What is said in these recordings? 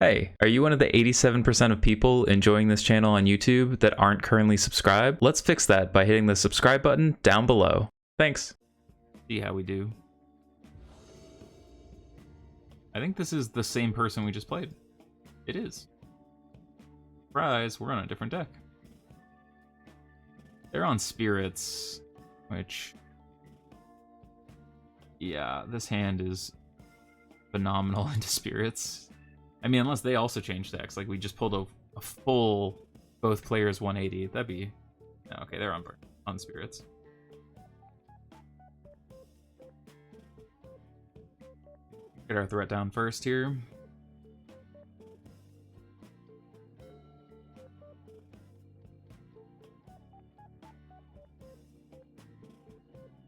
Hey, are you one of the 87% of people enjoying this channel on YouTube that aren't currently subscribed? Let's fix that by hitting the subscribe button down below. Thanks. See how we do. I think this is the same person we just played. It is. Surprise, we're on a different deck. They're on spirits, which... yeah, this hand is phenomenal into spirits. I mean, unless they also change decks. Like, we just pulled a full both players 180. That'd be... no, okay, they're on spirits. Get our threat down first here.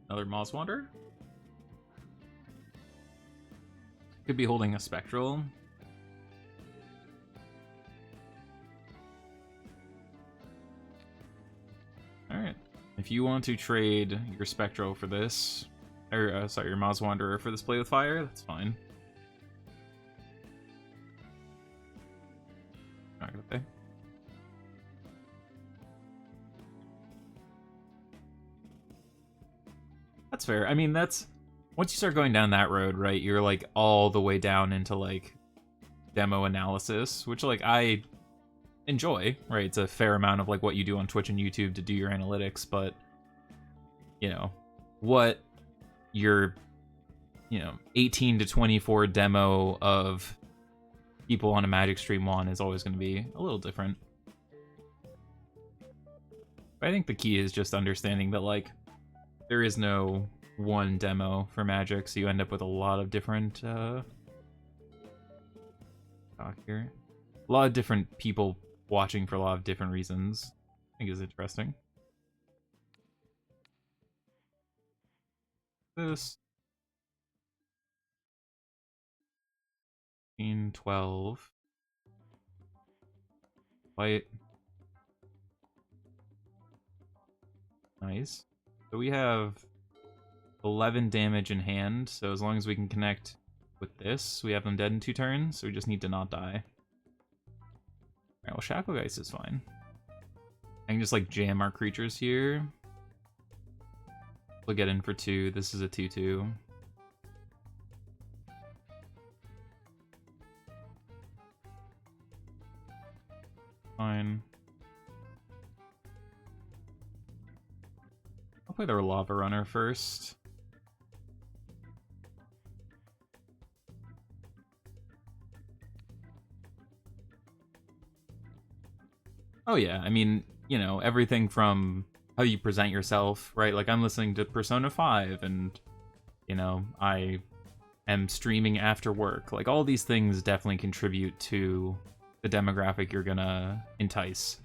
Another Moss Wanderer. Could be holding a Spectral. Alright. If you want to trade your Spectral for this, or sorry, your Moss Wanderer for this play with fire, that's fine. Not gonna pay. That's fair. I mean, that's... once you start going down that road, right, you're, like, all the way down into, like, demo analysis, which, like, I enjoy, right? It's a fair amount of, like, what you do on Twitch and YouTube to do your analytics, but, you know, what your, 18 to 24 demo of people on a Magic stream want is always going to be a little different. But I think the key is just understanding that, like, there is no one demo for Magic, so you end up with a lot of different here. A lot of different people watching for a lot of different reasons. I think is interesting. This 12 white. Nice. So we have 11 damage in hand, so as long as we can connect with this, we have them dead in 2 turns, so we just need to not die. Alright, well, Shacklegeist is fine. I can just, like, jam our creatures here. We'll get in for 2. This is a 2/2. Fine. I'll play their Lava Runner first. Oh yeah, I mean, everything from how you present yourself, right? Like, I'm listening to Persona 5 and, I am streaming after work. Like, all these things definitely contribute to the demographic you're gonna entice.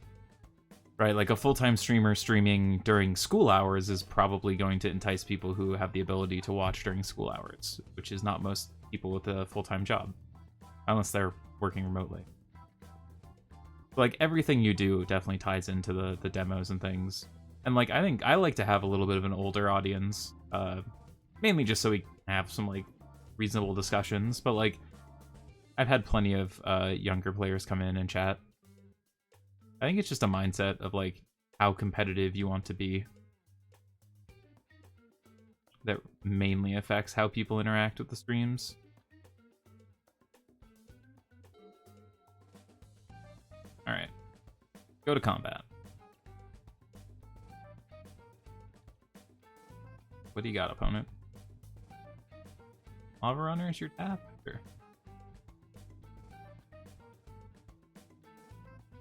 Right, like a full-time streamer streaming during school hours is probably going to entice people who have the ability to watch during school hours, which is not most people with a full-time job, unless they're working remotely. Like, everything you do definitely ties into the demos and things. And, like, I think I like to have a little bit of an older audience, mainly just so we can have some, like, reasonable discussions, but, like, I've had plenty of younger players come in and chat. I think it's just a mindset of, like, how competitive you want to be that mainly affects how people interact with the streams. Alright. Go to combat. What do you got, opponent? Lava Runner is your tap? Sure.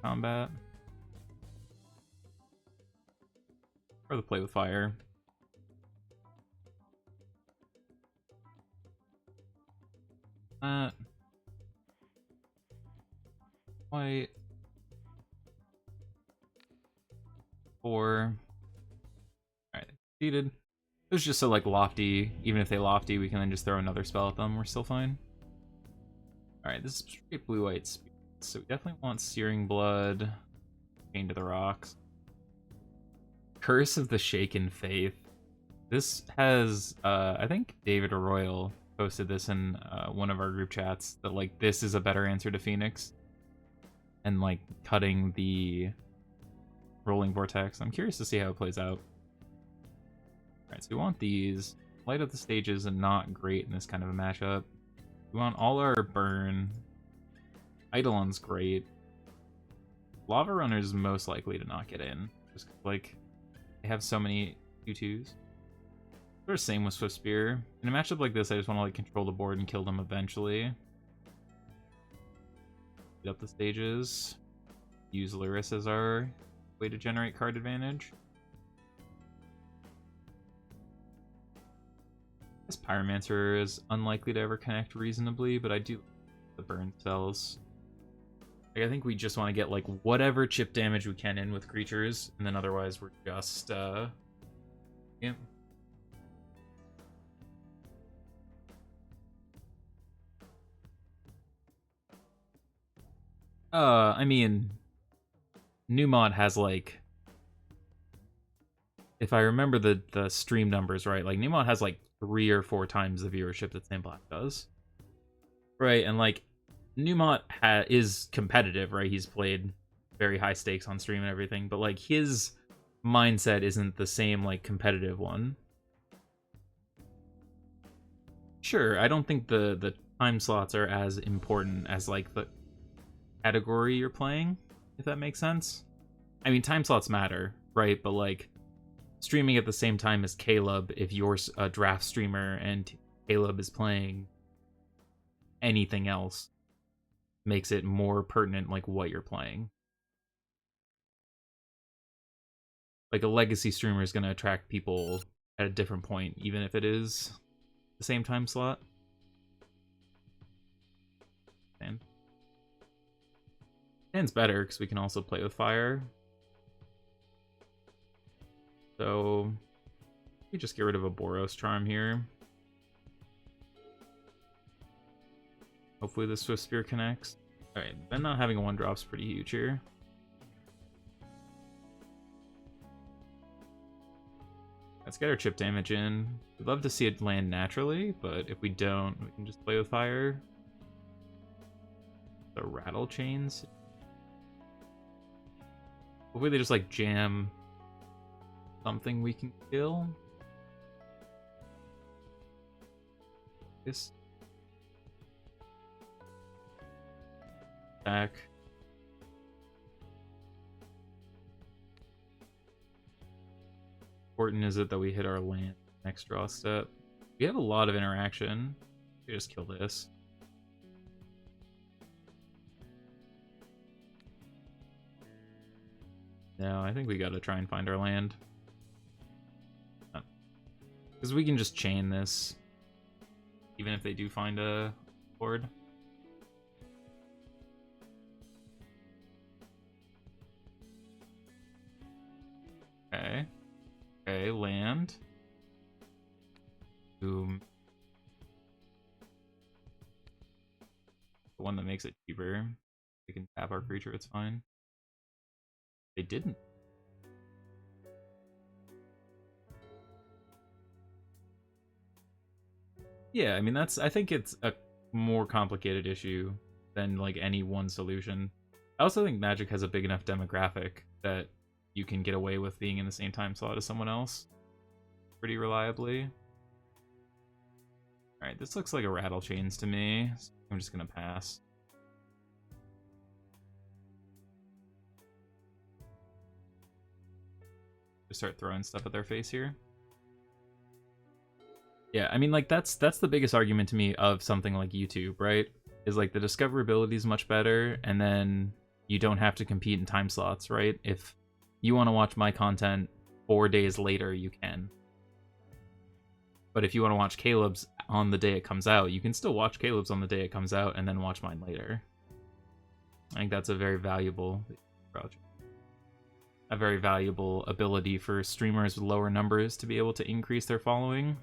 Combat. Or the play with fire. White. 4. Alright, defeated. It was just so, like, lofty. Even if they lofty, we can then just throw another spell at them. We're still fine. Alright, this is straight blue-white speed. So we definitely want Searing Blood. Chain to the Rocks. Curse of the Shaken Faith. This has, I think David Arroyo posted this in one of our group chats that like this is a better answer to Phoenix, and like cutting the rolling vortex. I'm curious to see how it plays out. All right, so we want these. Light up the stages and not great in this kind of a matchup. We want all our burn. Eidolon's great. Lava Runner's most likely to not get in. Just like they have so many 2/2s. Sort of same with Swift Spear. In a matchup like this, I just want to like control the board and kill them eventually. Get up the stages. Use Lurrus as our way to generate card advantage. This Pyromancer is unlikely to ever connect reasonably, but I do like the burn spells. Like, I think we just want to get like whatever chip damage we can in with creatures, and then otherwise we're just yeah. I mean, new mod has like, if I remember the stream numbers right, like new mod has like 3 or 4 times the viewership that Sandblack does. Right, and like Newmont is competitive, right? He's played very high stakes on stream and everything, but like his mindset isn't the same like competitive one. Sure, I don't think the time slots are as important as like the category you're playing, if that makes sense. I mean, time slots matter, right? But like streaming at the same time as Caleb, if you're a draft streamer and Caleb is playing anything else, makes it more pertinent like what you're playing. Like a legacy streamer is going to attract people at a different point, even if it is the same time slot. Sand's better because we can also play with fire. So we just get rid of a Boros Charm here. Hopefully the Swift Spear connects. Alright, then not having a 1-drop's pretty huge here. Let's get our chip damage in. We'd love to see it land naturally, but if we don't, we can just play with fire. The rattle chains. Hopefully they just like jam something we can kill. This back. Important is it that we hit our land next draw step. We have a lot of interaction. We just kill this. No, I think we gotta try and find our land. Because we can just chain this, even if they do find a board. Okay. Okay, land. Boom. The one that makes it cheaper. We can tap our creature, it's fine. They didn't. Yeah, I mean, I think it's a more complicated issue than like any one solution. I also think Magic has a big enough demographic that you can get away with being in the same time slot as someone else pretty reliably. Alright, this looks like a rattle chains to me. So I'm just gonna pass. Just start throwing stuff at their face here. Yeah, I mean, like, that's the biggest argument to me of something like YouTube, right? Is like the discoverability is much better, and then you don't have to compete in time slots, right? If you want to watch my content 4 days later, you can. But if you want to watch Caleb's on the day it comes out, you can still watch Caleb's on the day it comes out and then watch mine later. I think that's a very valuable approach. A very valuable ability for streamers with lower numbers to be able to increase their following.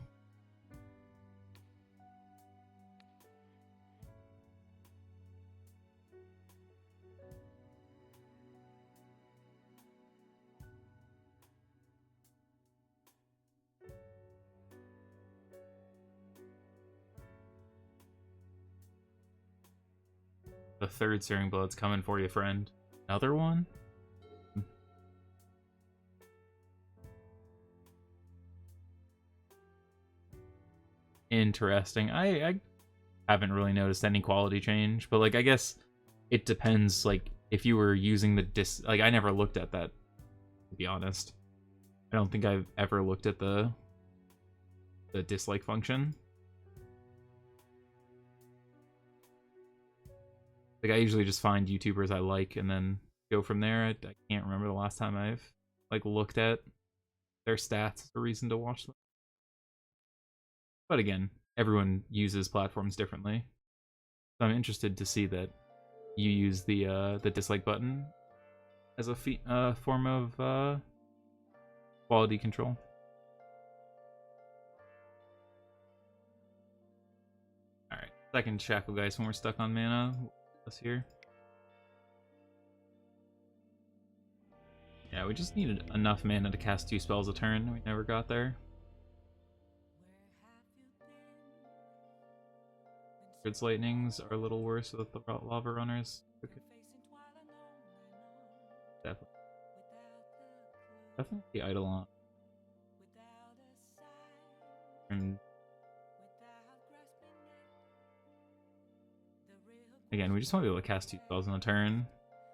The third Searing Blood's coming for you, friend. Another one? Interesting. I haven't really noticed any quality change, but like I guess it depends. Like if you were using the like I never looked at that, to be honest. I don't think I've ever looked at the dislike function. Like I usually just find YouTubers I like and then go from there. I can't remember the last time I've like looked at their stats as a reason to watch them. But again, everyone uses platforms differently. So I'm interested to see that you use the dislike button as a form of quality control. Alright, second shackle, guys, when we're stuck on mana. Us here. Yeah, we just needed enough mana to cast 2 spells a turn. We never got there. Grid's Lightnings are a little worse with the Lava Runners. Okay. Definitely the Eidolon. And again, we just want to be able to cast 2 spells in a turn.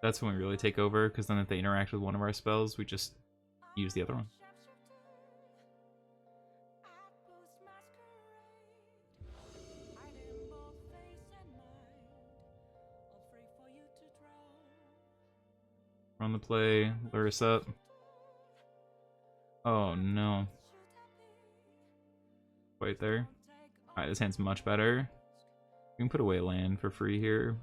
That's when we really take over, because then if they interact with one of our spells, we just use the other one. We're on the play, Lurrus up. Oh no. Right there. Alright, this hand's much better. We can put away land for free here.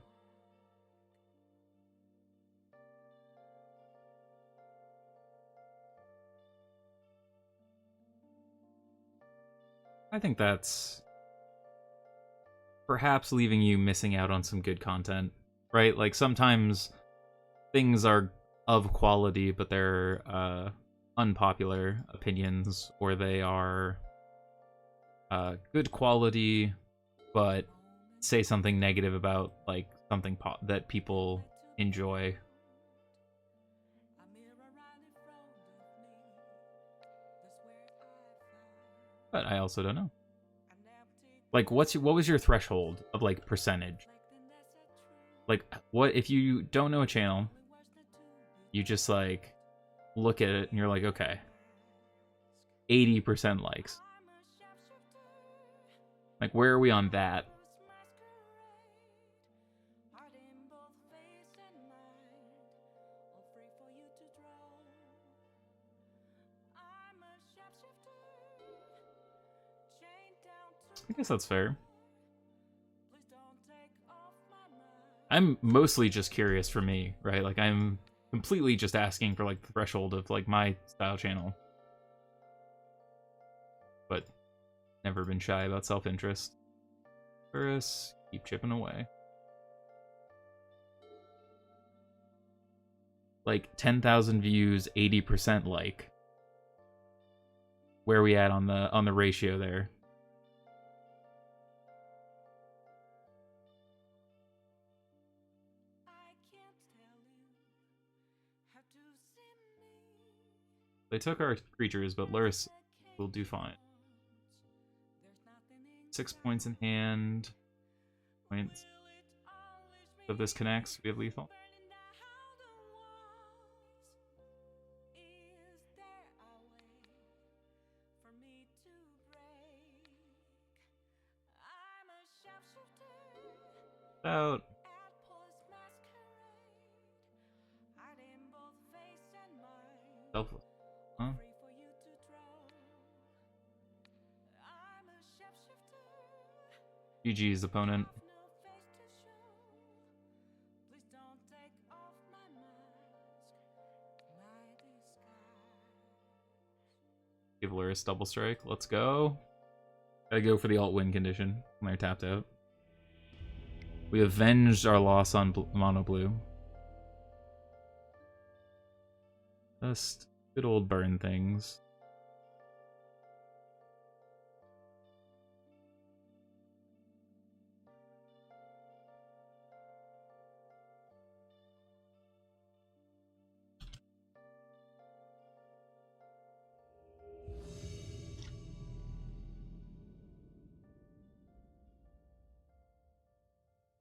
I think that's perhaps leaving you missing out on some good content, right? Like sometimes things are of quality, but they're unpopular opinions, or they are good quality, but say something negative about like something that people enjoy. But I also don't know. Like, what was your threshold of like percentage? Like, what if you don't know a channel? You just like look at it and you're like, okay, 80% likes. Like, where are we on that? I guess that's fair. I'm mostly just curious for me, right? Like, I'm completely just asking for like the threshold of like my style channel, but never been shy about self-interest. Lurrus, keep chipping away. Like 10,000 views, 80% like. Where are we at on the ratio there? They took our creatures, but Lurrus will do fine. 6 points in hand. Points. If this connects, we have lethal. Out. Selfless. Huh? GG's opponent. Give Lurrus double strike. Let's go. Gotta go for the alt win condition when they're tapped out. We avenged our loss on mono blue. Just good old burn things.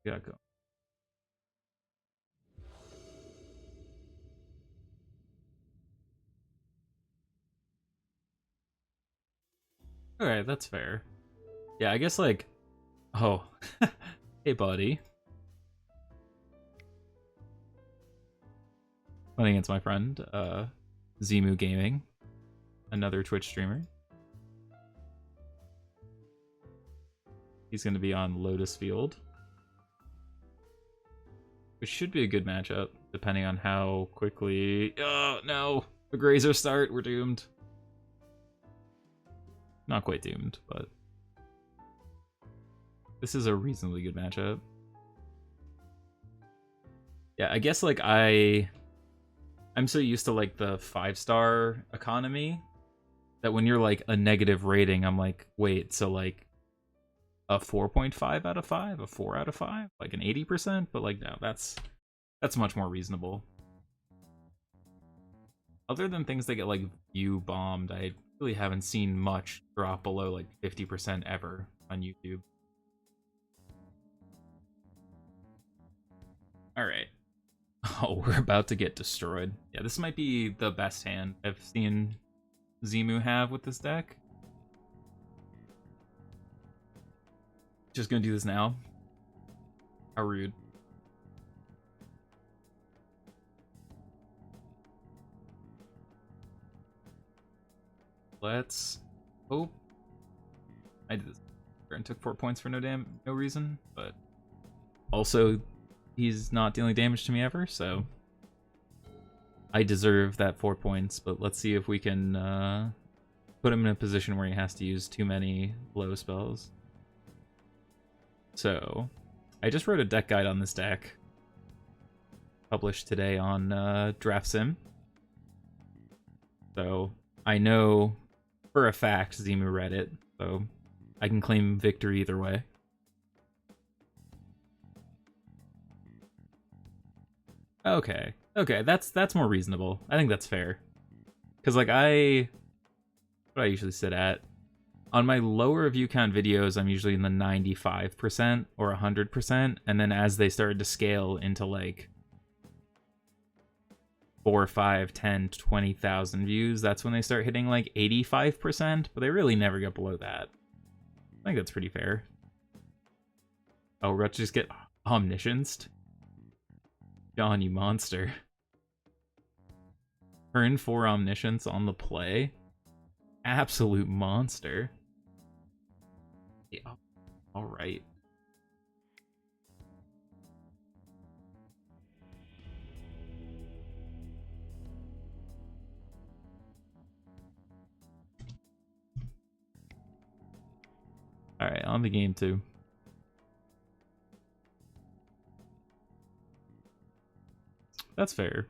Yeah, go. Alright, that's fair. Yeah, I guess like... Oh. Hey, buddy. Playing against my friend, Zemu Gaming. Another Twitch streamer. He's going to be on Lotus Field. Which should be a good matchup, depending on how quickly... Oh, no! The Grazer start, we're doomed. Not quite doomed, but... This is a reasonably good matchup. Yeah, I guess, like, I'm so used to, like, the 5-star economy that when you're, like, a negative rating, I'm like, wait, so, like, a 4.5 out of 5? A 4 out of 5? Like, an 80%? But, like, no, that's much more reasonable. Other than things that get, like, view bombed, I really haven't seen much drop below, like, 50% ever on YouTube. Alright. Oh, we're about to get destroyed. Yeah, this might be the best hand I've seen Zemu have with this deck. Just gonna do this now. How rude. Let's hope. I did this and took 4 points for no reason, but also he's not dealing damage to me ever, so I deserve that 4 points. But let's see if we can put him in a position where he has to use too many blow spells. So I just wrote a deck guide on this deck, published today on Draft Sim. So I know for a fact Zemu read it, so I can claim victory either way. Okay, that's more reasonable. I think that's fair. Because, like, what do I usually sit at? On my lower view count videos, I'm usually in the 95% or 100%, and then as they started to scale into, like, 4, 5, 10, 20,000 views, that's when they start hitting, like, 85%, but they really never get below that. I think that's pretty fair. Oh, we're about to just get omniscienced? John, you monster. Turn 4 omniscience on the play? Absolute monster. Yeah. Alright. Alright, on the game too. That's fair.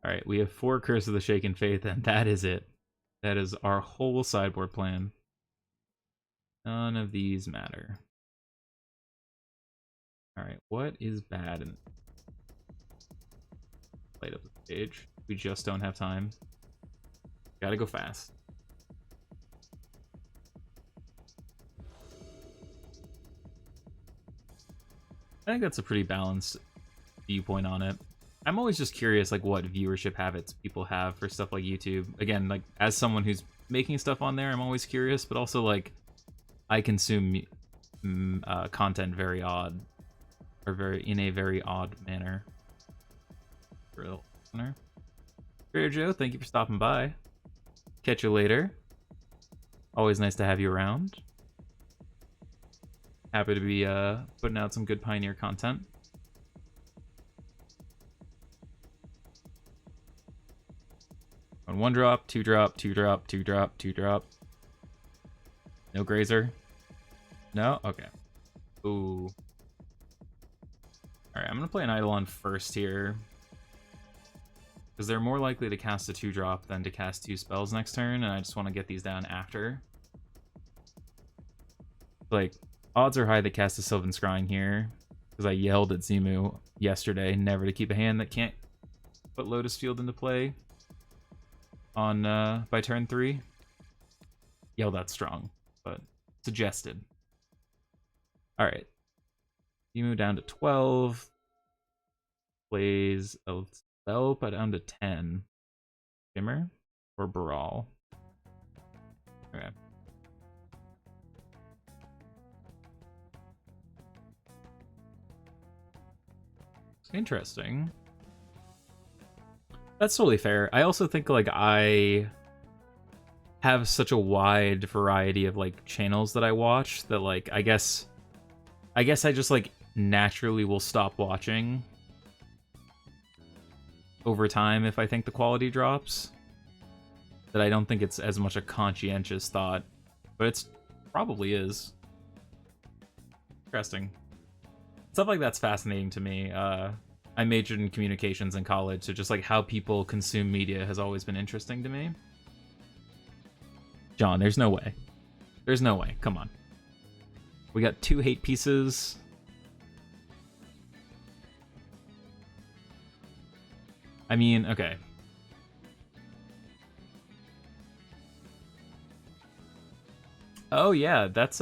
Alright, we have 4 Curse of the Shaken Faith, and that is it. That is our whole sideboard plan. None of these matter. Alright, what is bad in... Light up the stage. We just don't have time. Gotta go fast. I think that's a pretty balanced viewpoint on it. I'm always just curious, like, what viewership habits people have for stuff like YouTube. Again, like, as someone who's making stuff on there, I'm always curious, but also, like, I consume content very odd, or in a very odd manner. Real listener. Trader Joe, thank you for stopping by. Catch you later. Always nice to have you around. Happy to be putting out some good Pioneer content. On 1 drop, 2 drop, 2 drop, 2 drop, 2 drop. No Grazer? No? Okay. Ooh. Alright, I'm gonna play an Eidolon first here. Because they're more likely to cast a 2 drop than to cast 2 spells next turn, and I just want to get these down after. Like, odds are high they cast a Sylvan Scrying here, because I yelled at Zemu yesterday never to keep a hand that can't put Lotus Field into play on by turn 3. Yelled that strong, but suggested. All right. You move down to 12. Plays a spell, but down to 10. Shimmer or Brawl? Okay. Interesting. That's totally fair. I also think like I have such a wide variety of like channels that I watch that like I guess I just like naturally will stop watching over time if I think the quality drops. That I don't think it's as much a conscientious thought, but it's probably is. Interesting. Stuff like that's fascinating to me. I majored in communications in college, so just like how people consume media has always been interesting to me. John, there's no way. There's no way. Come on. We got 2 hate pieces. I mean, okay. Oh yeah, that's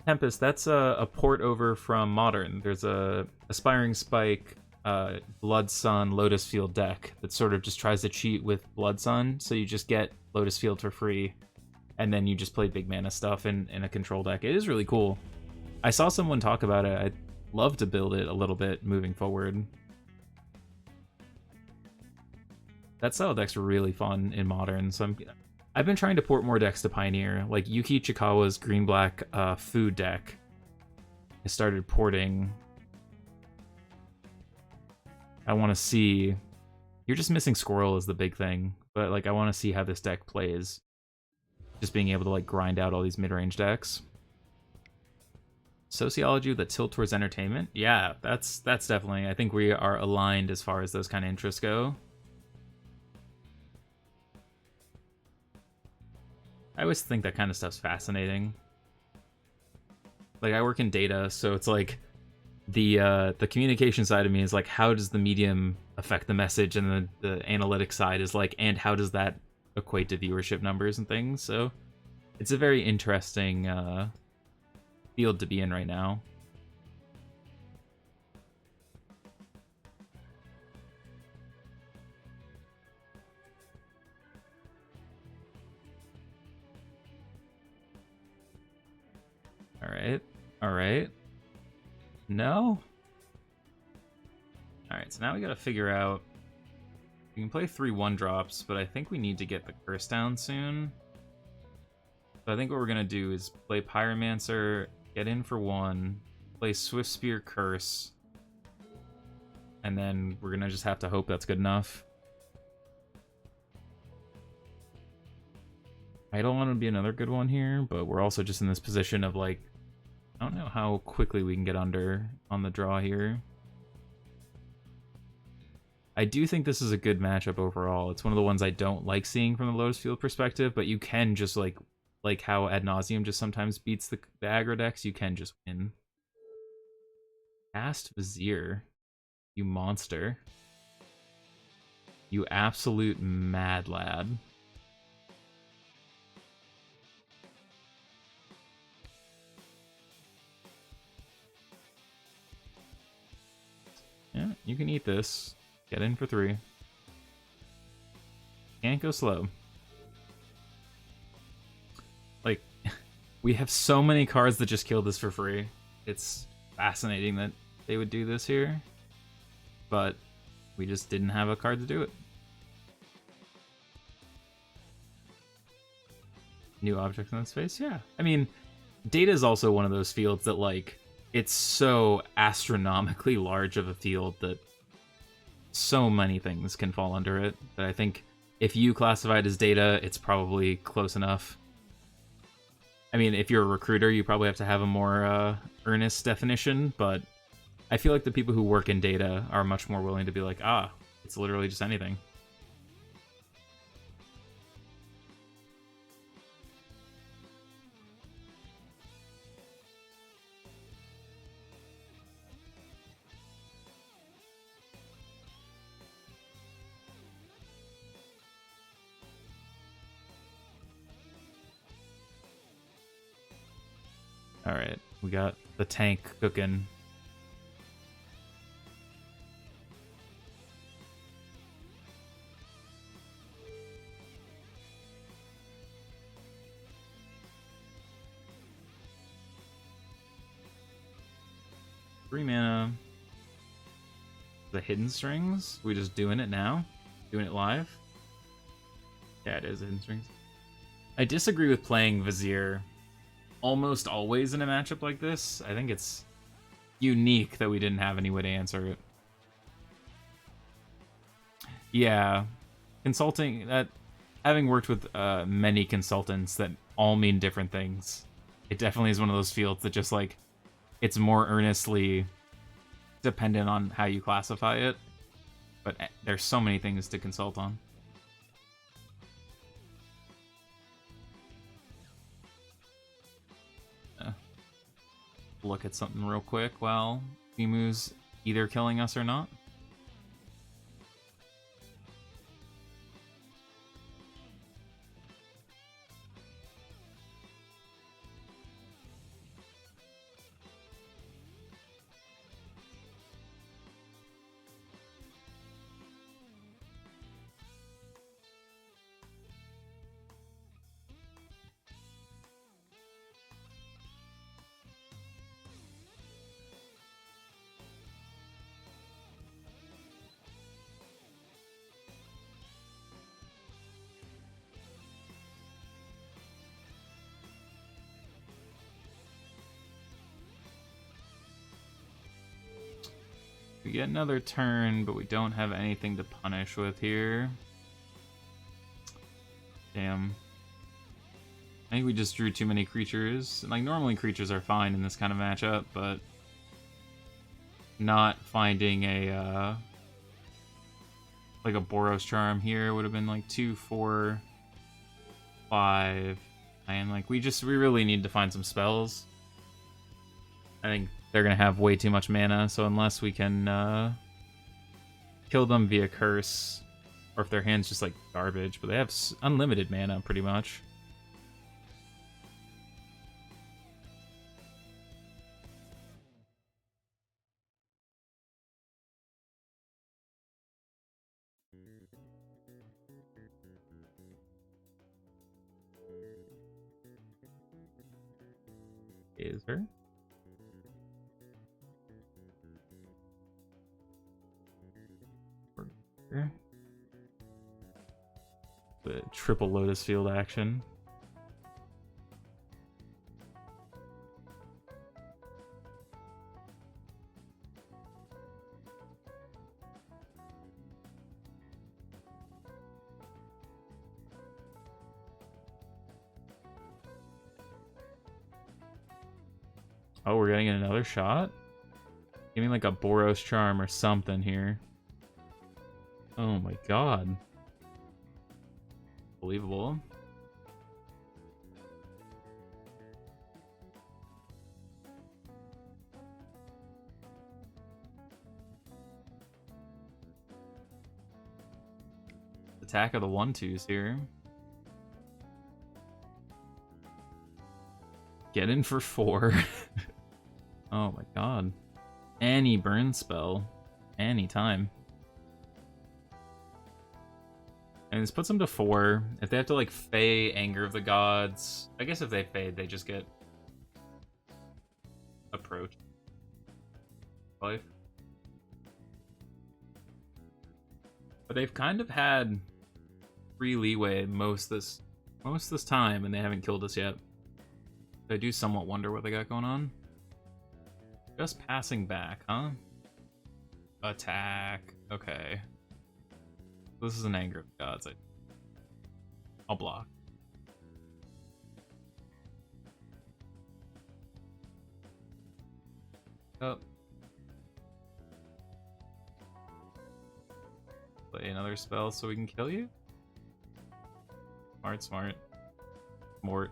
Tempest, that's a port over from Modern. There's a Aspiring Spike, Blood Sun, Lotus Field deck that sort of just tries to cheat with Blood Sun, so you just get Lotus Field for free, and then you just play big mana stuff in a control deck. It is really cool. I saw someone talk about it. I'd love to build it a little bit moving forward. That style deck's really fun in Modern, so I've been trying to port more decks to Pioneer, like Yuki Chikawa's green-black food deck. I started porting. I want to see... You're just missing Squirrel is the big thing, but like I want to see how this deck plays. Just being able to like grind out all these mid-range decks. Sociology that tilt towards entertainment? Yeah, that's definitely... I think we are aligned as far as those kind of interests go. I always think that kind of stuff's fascinating. Like, I work in data, so it's like the communication side of me is like, how does the medium affect the message, and the analytic side is like, and how does that equate to viewership numbers and things? So it's a very interesting field to be in right now. All right. No? All right, so now we gotta figure out... We can play 3 1-drops, but I think we need to get the curse down soon. So I think what we're gonna do is play Pyromancer, get in for 1, play Swift Spear Curse, and then we're gonna just have to hope that's good enough. I don't want to be another good one here, but we're also just in this position of like, I don't know how quickly we can get under on the draw here. I do think this is a good matchup overall. It's one of the ones I don't like seeing from the Lotus Field perspective, but you can just like how Ad Nauseam just sometimes beats the aggro decks, you can just win. Cast Vizier, you monster. You absolute mad lad. Yeah, you can eat this. Get in for 3. Can't go slow. Like, we have so many cards that just kill this for free. It's fascinating that they would do this here. But we just didn't have a card to do it. New objects in space? Yeah. I mean, data is also one of those fields that, like, it's so astronomically large of a field that so many things can fall under it. But I think if you classify it as data, it's probably close enough. I mean, if you're a recruiter, you probably have to have a more earnest definition, but I feel like the people who work in data are much more willing to be like, ah, it's literally just anything. Alright, we got the tank cooking. Three mana. The hidden strings? We just doing it now? Doing it live? Yeah, it is hidden strings. I disagree with playing Vizier almost always in a matchup like this. I think it's unique that we didn't have any way to answer it. Yeah, consulting, that having worked with many consultants that all mean different things, it definitely is one of those fields that just like, it's more earnestly dependent on how you classify it, but there's so many things to consult on. Look at something real quick while Timu's either killing us or not. We get another turn, but we don't have anything to punish with here. Damn. I think we just drew too many creatures. Like, normally creatures are fine in this kind of matchup, but not finding a, like a Boros Charm here would have been like 2, 4, 5. And like, we really need to find some spells. I think they're going to have way too much mana, so unless we can kill them via curse, or if their hand's just like garbage, but they have unlimited mana pretty much. Is her? The triple Lotus field action. Oh, we're getting another shot? Give me like a Boros Charm or something here. Oh my god. Believable. Attack of the 1/2s here. Get in for 4. Oh my god. Any burn spell. Anytime. And this puts them to 4. If they have to, like, Fey Anger of the Gods... I guess if they fade, they just get... approached. Life. But they've kind of had free leeway most this time, and they haven't killed us yet. I do somewhat wonder what they got going on. Just passing back, huh? Attack. Okay. This is an Anger of the Gods. I'll block. Oh. Play another spell so we can kill you? Smart, smart. Mort.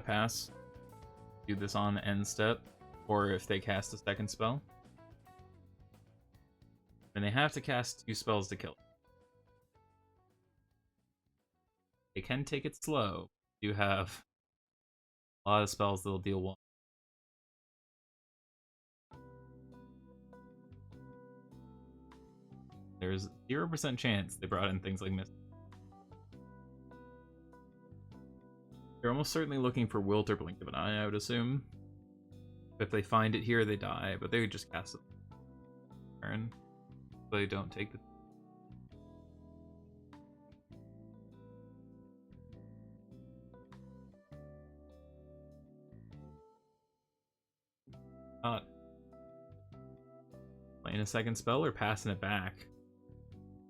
Pass. Do this on end step, or if they cast a second spell. And they have to cast 2 spells to kill. They can take it slow. You have a lot of spells that'll deal 1. There's 0% chance they brought in things like Mist. They're almost certainly looking for Wilt or Blink of an Eye, I would assume. If they find it here, they die, but they would just cast it. Turn. So they don't take the... Playing a second spell or passing it back?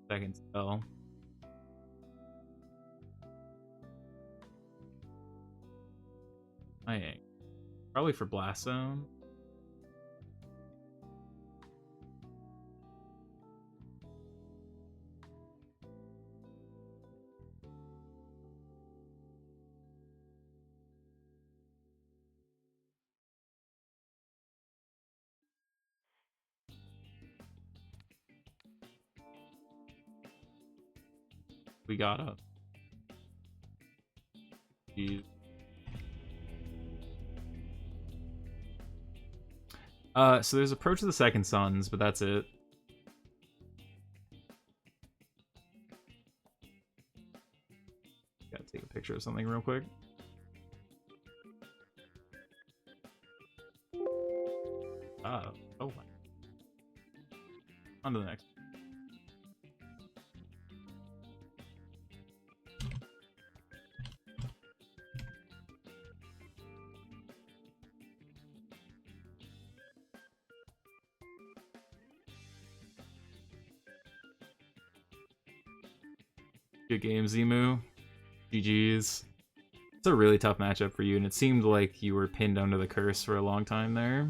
Second spell. Probably for Blast Zone. We gotta. So there's Approach of the Second Sons, but that's it. Gotta take a picture of something real quick. Oh my. On to the next. Good game, Zimu. GG's. It's a really tough matchup for you, and it seemed like you were pinned under the curse for a long time there.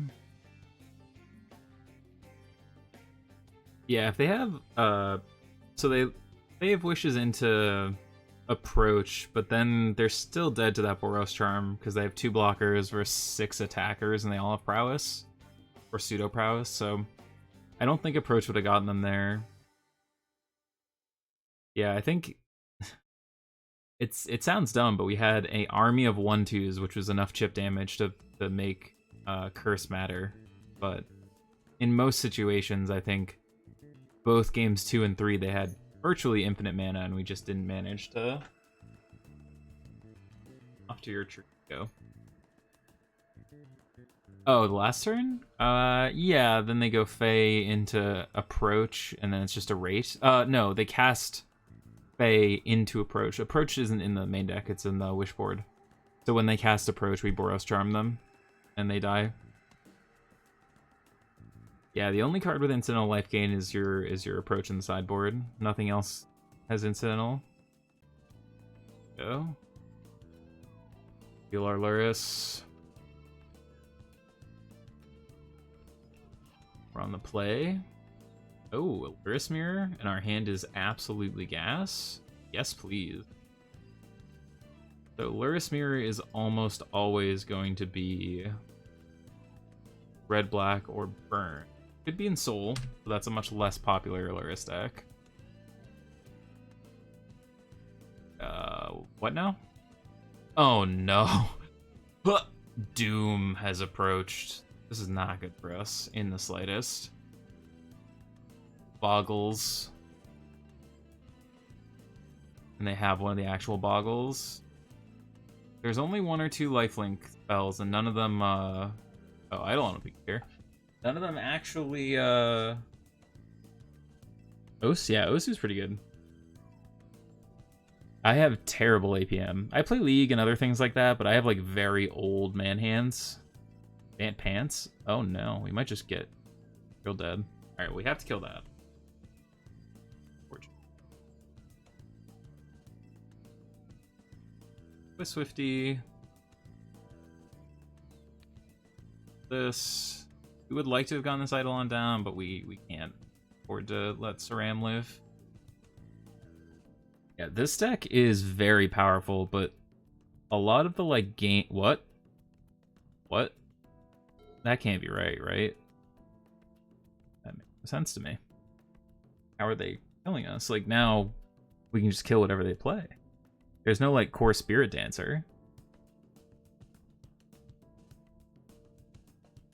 Yeah, if they have so they have wishes into approach, but then they're still dead to that Boros charm because they have 2 blockers versus 6 attackers, and they all have prowess or pseudo prowess. So I don't think approach would have gotten them there. Yeah, I think it sounds dumb, but we had an army of 1/2s, which was enough chip damage to make curse matter. But in most situations, I think both games 2 and 3 they had virtually infinite mana, and we just didn't manage to. Off to your tree go. Oh, the last turn? Yeah, then they go Fae into Approach, and then it's just a rate. No, they cast Fae into Approach. Approach isn't in the main deck, it's in the Wishboard. So when they cast Approach, we Boros Charm them, and they die. Yeah, the only card with incidental life gain is your Approach in the sideboard. Nothing else has incidental. Go. Heal our Lurrus. We're on the play. Oh, a Lurrus Mirror, and our hand is absolutely gas. Yes, please. So Lurrus Mirror is almost always going to be red, black, or burn. Could be in Soul, but that's a much less popular Lurrus deck. What now? Oh no. Doom has approached. This is not good for us in the slightest. Bogles. And they have one of the actual Bogles. There's only 1 or 2 lifelink spells, and none of them, Oh, I don't want to be here. None of them actually, yeah, Osu's pretty good. I have terrible APM. I play League and other things like that, but I have, like, very old man hands. Man pants? Oh no, we might just get real dead. Alright, we have to kill that. With Swifty. This. We would like to have gotten this Eidolon down, but we can't afford to let Saram live. Yeah, this deck is very powerful, but a lot of the, like, game... What? What? That can't be right, right? That makes no sense to me. How are they killing us? Like, now we can just kill whatever they play. There's no, like, core Spirit Dancer.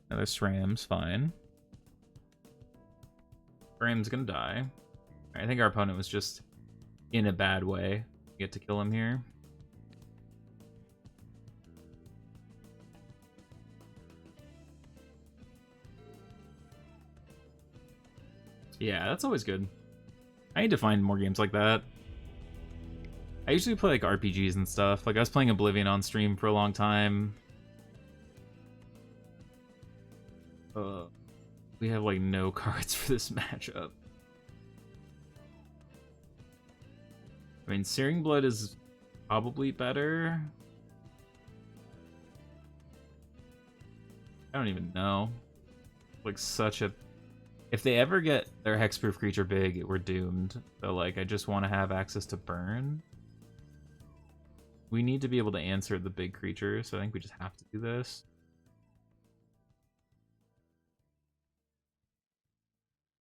Another SRAM's fine. SRAM's gonna die. I think our opponent was just in a bad way. Get to kill him here. Yeah, that's always good. I need to find more games like that. I usually play like RPGs and stuff. Like I was playing Oblivion on stream for a long time. We have like no cards for this matchup. I mean, Searing Blood is probably better. I don't even know. Like such a... If they ever get their hexproof creature big, we're doomed. So like, I just want to have access to burn. We need to be able to answer the big creature, so I think we just have to do this.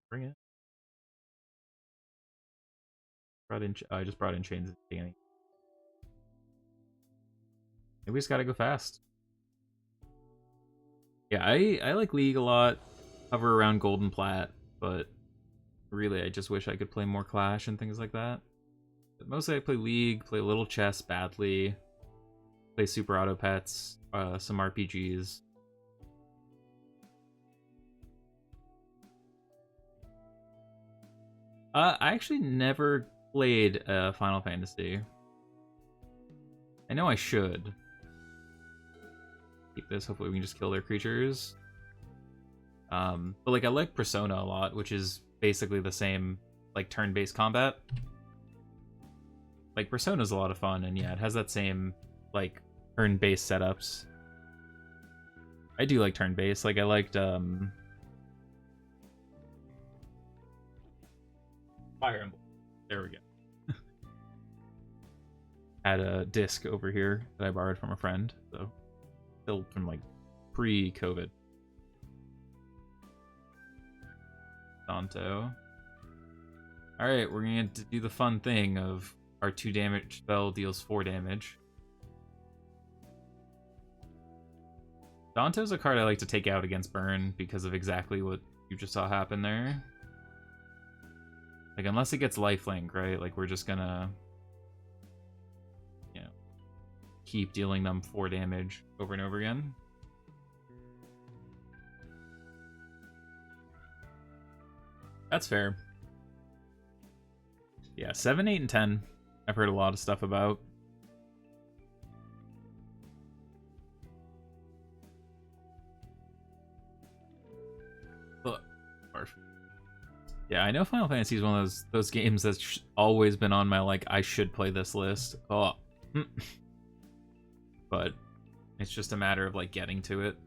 Bring it. I just brought in Chains at the beginning. Maybe we just gotta go fast. Yeah, I like League a lot. Hover around Golden Plat, but really I just wish I could play more Clash and things like that. But mostly I play League, play a little chess badly, play Super Auto Pets, some RPGs. I actually never played Final Fantasy. I know I should. Keep this, hopefully we can just kill their creatures. But like I like Persona a lot, which is basically the same like turn-based combat. Like Persona's a lot of fun, and yeah, it has that same like turn-based setups. I do like turn-based. Like I liked Fire Emblem. There we go. Had a disc over here that I borrowed from a friend, so still from like pre-COVID. Danto. Alright, we're gonna do the fun thing of our 2 damage spell deals 4 damage. Danto's a card I like to take out against burn because of exactly what you just saw happen there. Like, unless it gets lifelink, right? Like, we're just gonna, you know, keep dealing them 4 damage over and over again. That's fair. Yeah, 7, 8, and 10. I've heard a lot of stuff about. Yeah, I know Final Fantasy is one of those games that's always been on my like I should play this list. Oh, but it's just a matter of like getting to it.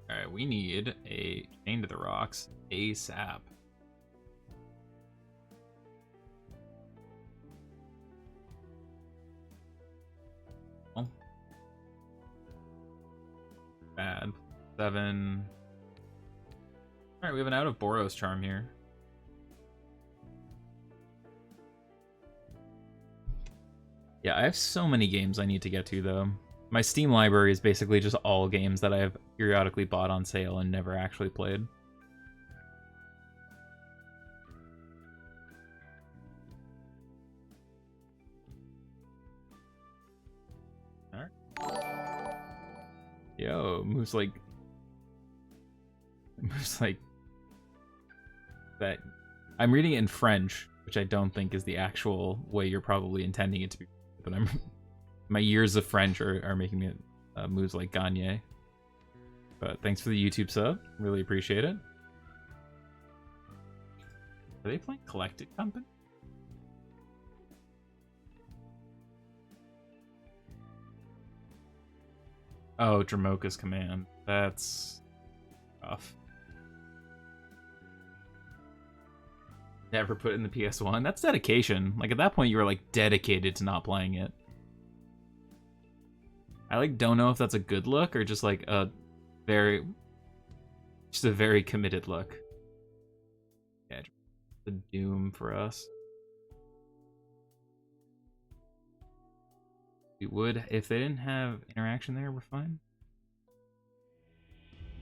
All right, we need a Chain to the Rocks ASAP. Bad. 7. Alright, we have an out of Boros charm here. Yeah, I have so many games I need to get to, though. My Steam library is basically just all games that I have periodically bought on sale and never actually played. Yo, moves like that. I'm reading it in French, which I don't think is the actual way you're probably intending it to be. But my years of French are making me moves like Gagne. But thanks for the YouTube sub, really appreciate it. Are they playing Collected Company? Oh, Dramoka's Command. That's rough. Never put it in the PS1. That's dedication. Like, at that point, you were, like, dedicated to not playing it. I, like, don't know if that's a good look or just, like, a very... Just a very committed look. Yeah, the Doom for us. We would, if they didn't have interaction there, we're fine.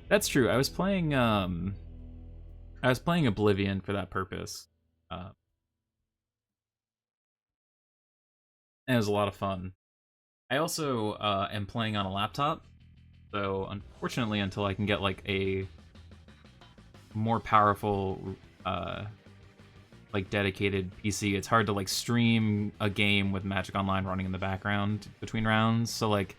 That's true. I was playing Oblivion for that purpose. And it was a lot of fun. I also am playing on a laptop, so unfortunately, until I can get like a more powerful, like dedicated PC, it's hard to like stream a game with Magic Online running in the background between rounds. So like,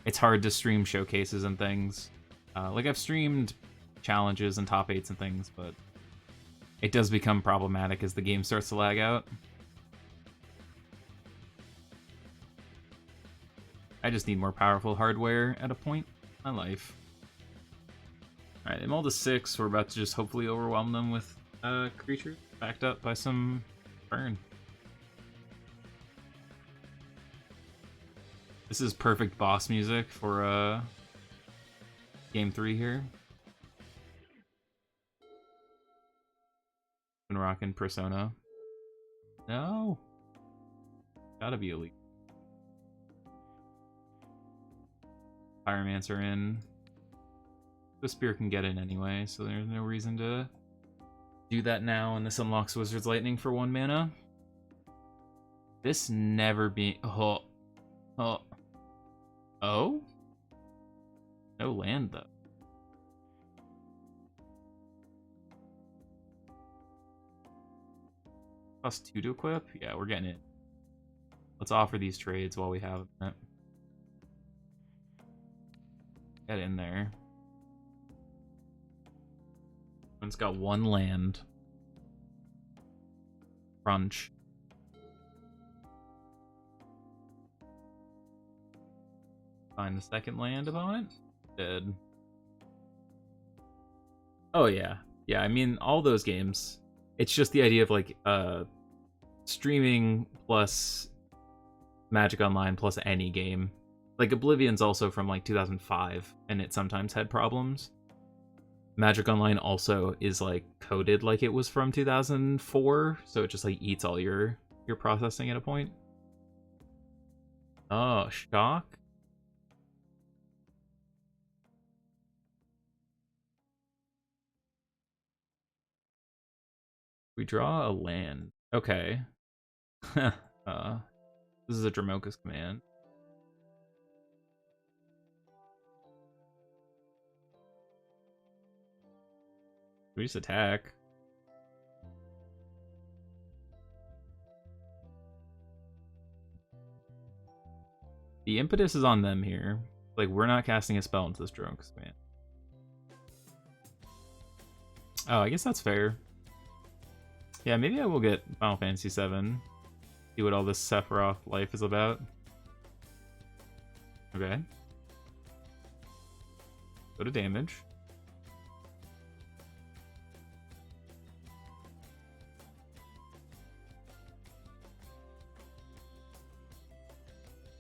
it's hard to stream showcases and things. Like I've streamed challenges and top 8s and things, but it does become problematic as the game starts to lag out. I just need more powerful hardware at a point in my life. Alright, they mulled to 6. We're about to just hopefully overwhelm them with creatures backed up by some burn. This is perfect boss music for game 3 here. Been rocking Persona. No. Gotta be elite. Pyromancer in. The Spear can get in anyway, so there's no reason to do that now, and this unlocks Wizard's Lightning for 1 mana. This never be... Oh. No land, though. Cost 2 to equip? Yeah, we're getting it. Let's offer these trades while we have it. Get in there. One's got 1 land. Crunch. Find the second land, opponent. Dead. Oh yeah. Yeah, I mean, all those games. It's just the idea of like streaming plus Magic Online plus any game. Like Oblivion's also from like 2005, and it sometimes had problems. Magic Online also is like coded like it was from 2004, so it just like eats all your processing at a point. Oh, shock. We draw a land. Okay. This is a Dramoka's command. We just attack. The impetus is on them here. Like, we're not casting a spell into this Dramoka's command. Oh, I guess that's fair. Yeah, maybe I will get Final Fantasy VII. See what all this Sephiroth life is about. Okay. Go to damage.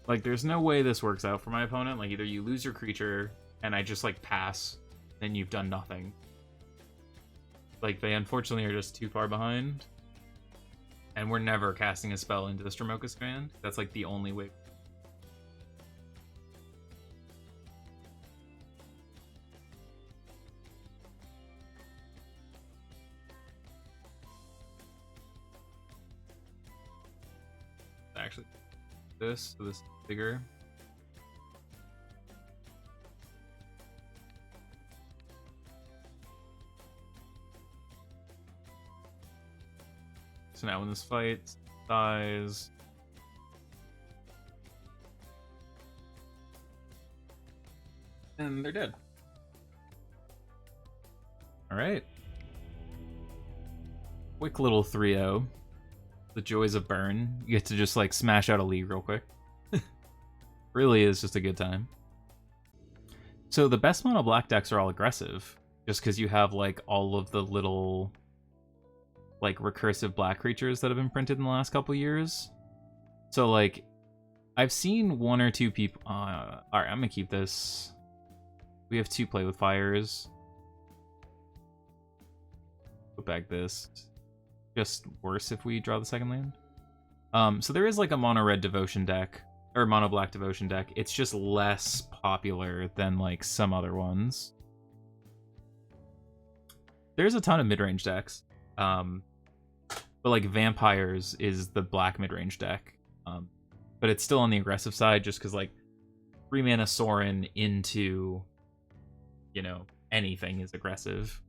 Like, there's no way this works out for my opponent. Like, either you lose your creature, and I just, like, pass, then you've done nothing. Like, they unfortunately are just too far behind. And we're never casting a spell into this Dramoka's command. That's, like, the only way. Actually, this is bigger. So now when this fight dies, and they're dead. All right. Quick little 3-0. The joys of burn. You get to just like smash out a league real quick. Really is just a good time. So the best mono black decks are all aggressive, just because you have like all of the little like recursive black creatures that have been printed in the last couple years. So like I've seen 1 or 2 people. All right, I'm gonna keep this. We have 2 play with fires. put back this. Just worse if we draw the second land. So there is like a mono red devotion deck, or mono black devotion deck. It's just less popular than like some other ones. There's a ton of mid-range decks. But like Vampires is the black mid-range deck. But it's still on the aggressive side just because like 3 mana Sorin into, you know, anything is aggressive.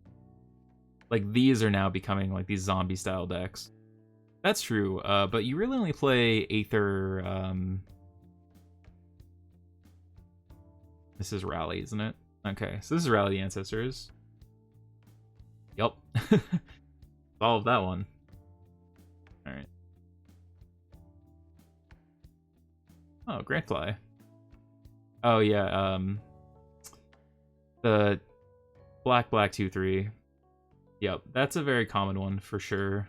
Like these are now becoming like these zombie style decks. That's true, but you really only play Aether. This is Rally, isn't it? Okay, so this is Rally the Ancestors. Yup. Solved that one. Alright. Oh, Grantfly. Oh, yeah, the black 2/3. Yep, that's a very common one for sure.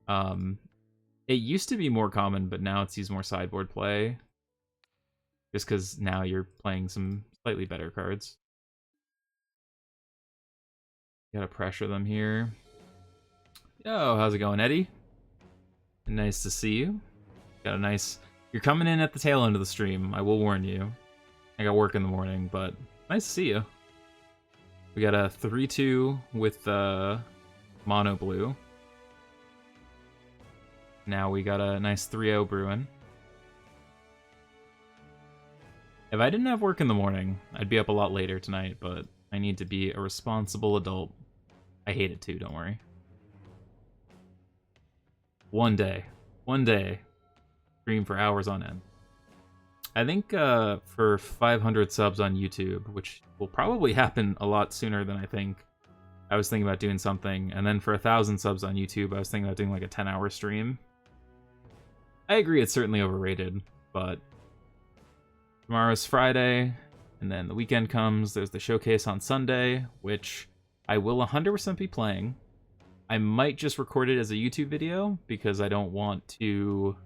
It used to be more common, but now it's used more sideboard play. Just because now you're playing some slightly better cards. Gotta pressure them here. Yo, how's it going, Eddie? Nice to see you. Got a nice... You're coming in at the tail end of the stream, I will warn you. I got work in the morning, but nice to see you. We got a 3-2 with mono blue. Now we got a nice 3-0 Bruin. If I didn't have work in the morning, I'd be up a lot later tonight, but I need to be a responsible adult. I hate it too, don't worry. One day, stream for hours on end. I think for 500 subs on YouTube, which will probably happen a lot sooner than I think, I was thinking about doing something. And then for 1,000 subs on YouTube, I was thinking about doing like a 10-hour stream. I agree it's certainly overrated, but tomorrow's Friday, and then the weekend comes. There's the showcase on Sunday, which I will 100% be playing. I might just record it as a YouTube video, because I don't want to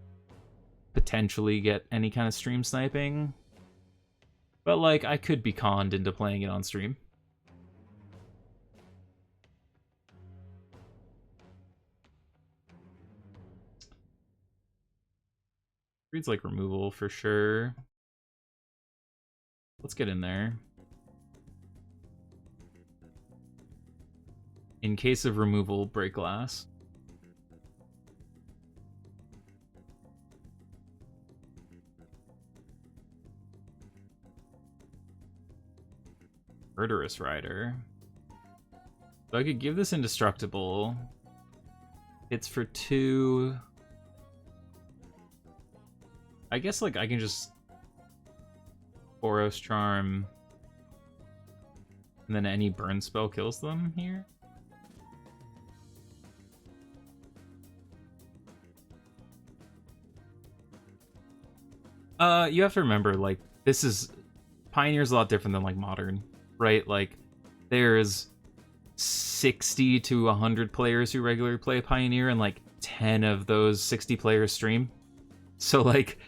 potentially get any kind of stream sniping. But, like, I could be conned into playing it on stream. Reads like removal for sure. Let's get in there. In case of removal, break glass. Murderous Rider. So I could give this indestructible. It's for 2. I guess, like, I can just Boros Charm, and then any burn spell kills them here. You have to remember, like, this is... Pioneer's a lot different than, like, Modern, right? Like, there's 60 to 100 players who regularly play Pioneer, and, like, 10 of those 60 players stream. So, like,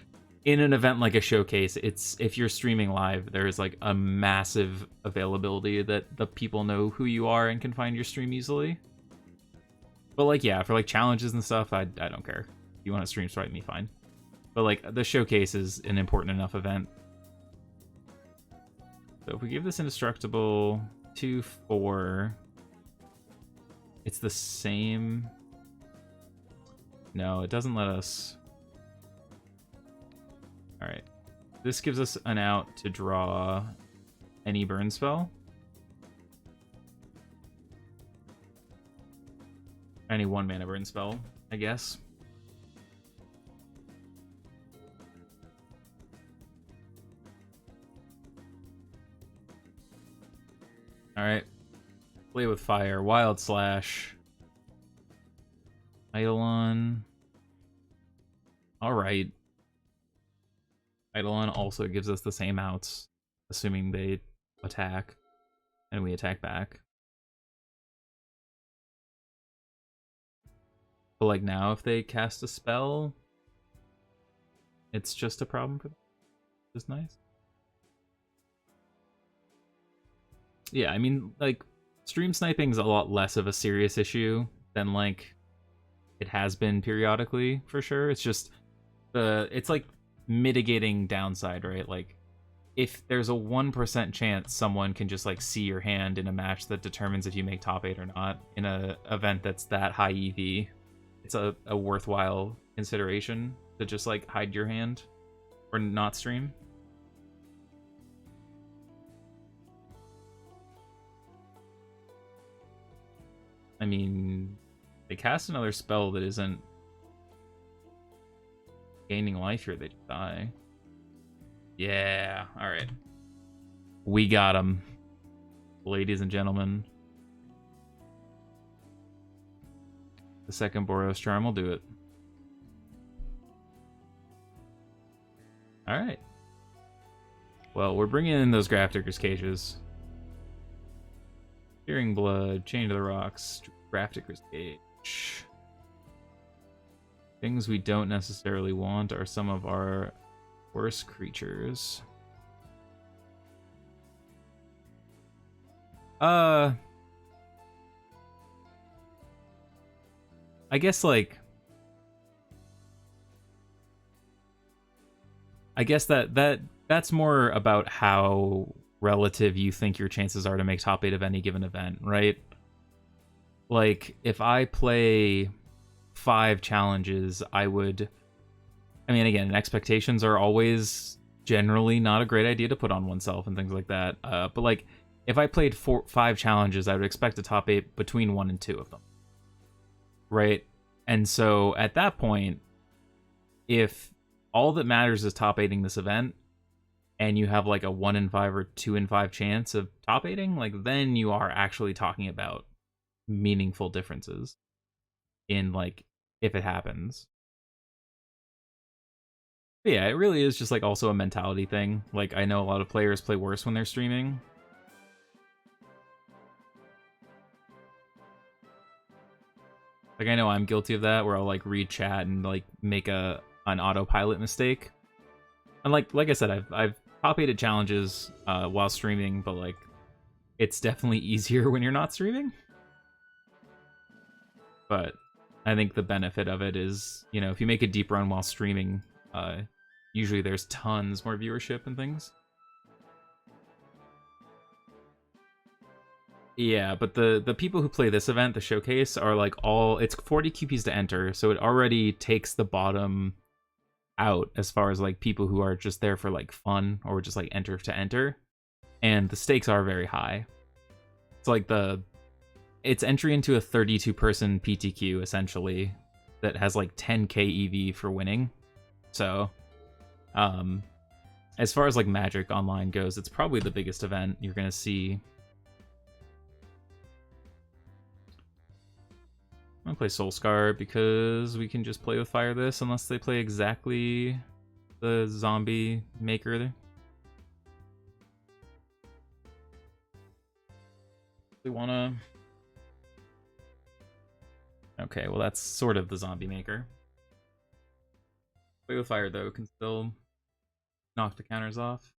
in an event like a showcase, it's... If you're streaming live, there's, like, a massive availability that the people know who you are and can find your stream easily. But, like, yeah, for, like, challenges and stuff, I don't care. If you want to stream swipe me, fine. But, like, the showcase is an important enough event. So if we give this indestructible 2/4, it's the same. No, it doesn't let us. All right, this gives us an out to draw any burn spell, any 1-mana burn spell, I guess. Alright. Play with fire. Wild Slash. Eidolon. Alright. Eidolon also gives us the same outs, assuming they attack, and we attack back. But, like, now if they cast a spell, it's just a problem for them. Which is nice. Yeah, I mean, like, stream sniping's a lot less of a serious issue than like it has been periodically, for sure. It's just it's like mitigating downside, right? Like if there's a 1% chance someone can just like see your hand in a match that determines if you make top 8 or not in a event that's that high EV, it's a worthwhile consideration to just like hide your hand or not stream. I mean, they cast another spell that isn't gaining life here, they just die. Yeah, alright. We got him. Ladies and gentlemen. The second Boros Charm will do it. Alright. Well, we're bringing in those Grafdigger's cages. Searing Blood, Chain to the Rocks, Grafdigger's Cage. Things we don't necessarily want are some of our worst creatures. I guess like that's more about how relative you think your chances are to make top 8 of any given event, right? Like if I play 5 challenges, I mean, again, expectations are always generally not a great idea to put on oneself and things like that. But like, if I played 5 challenges, I would expect a top 8 between 1 and 2 of them, right? And so at that point, if all that matters is top 8ing this event, and you have like a 1 in 5 or 2 in 5 chance of top 8ing, like then you are actually talking about meaningful differences in like if it happens. But yeah, it really is just like also a mentality thing. Like I know a lot of players play worse when they're streaming. Like I know I'm guilty of that, where I'll like read chat and like make an autopilot mistake. And like I said, I've top 8'd challenges while streaming, but like it's definitely easier when you're not streaming. But I think the benefit of it is, you know, if you make a deep run while streaming, usually there's tons more viewership and things. Yeah, but the people who play this event, the showcase, are like it's 40 QPs to enter, so it already takes the bottom out as far as like people who are just there for like fun or just like enter to enter, and the stakes are very high. It's like it's entry into a 32-person PTQ essentially that has like 10k EV for winning. So as far as like Magic Online goes, it's probably the biggest event you're gonna see. I'm gonna play Soulscar because we can just play with fire this unless they play exactly the zombie maker. We wanna... Okay, well that's sort of the zombie maker. Play with fire though can still knock the counters off.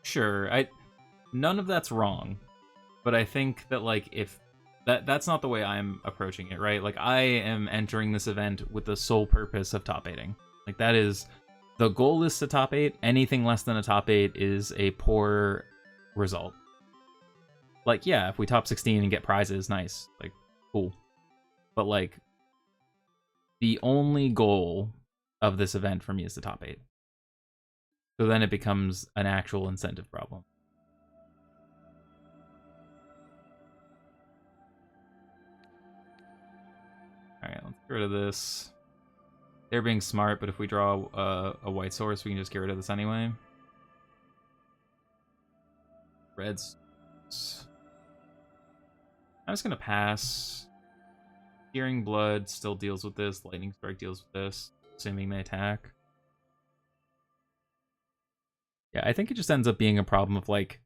Sure, none of that's wrong, but I think that like if that's not the way I'm approaching it, right? Like I am entering this event with the sole purpose of top 8ing. Like that is the goal, is to top 8. Anything less than a top 8 is a poor result. Like yeah, if we top 16 and get prizes, nice, like cool. But like the only goal of this event for me is the top 8. So then it becomes an actual incentive problem. Alright, let's get rid of this. They're being smart, but if we draw a white source, we can just get rid of this anyway. Reds. I'm just going to pass. Searing Blood still deals with this. Lightning Strike deals with this, assuming they attack. Yeah, I think it just ends up being a problem of, like,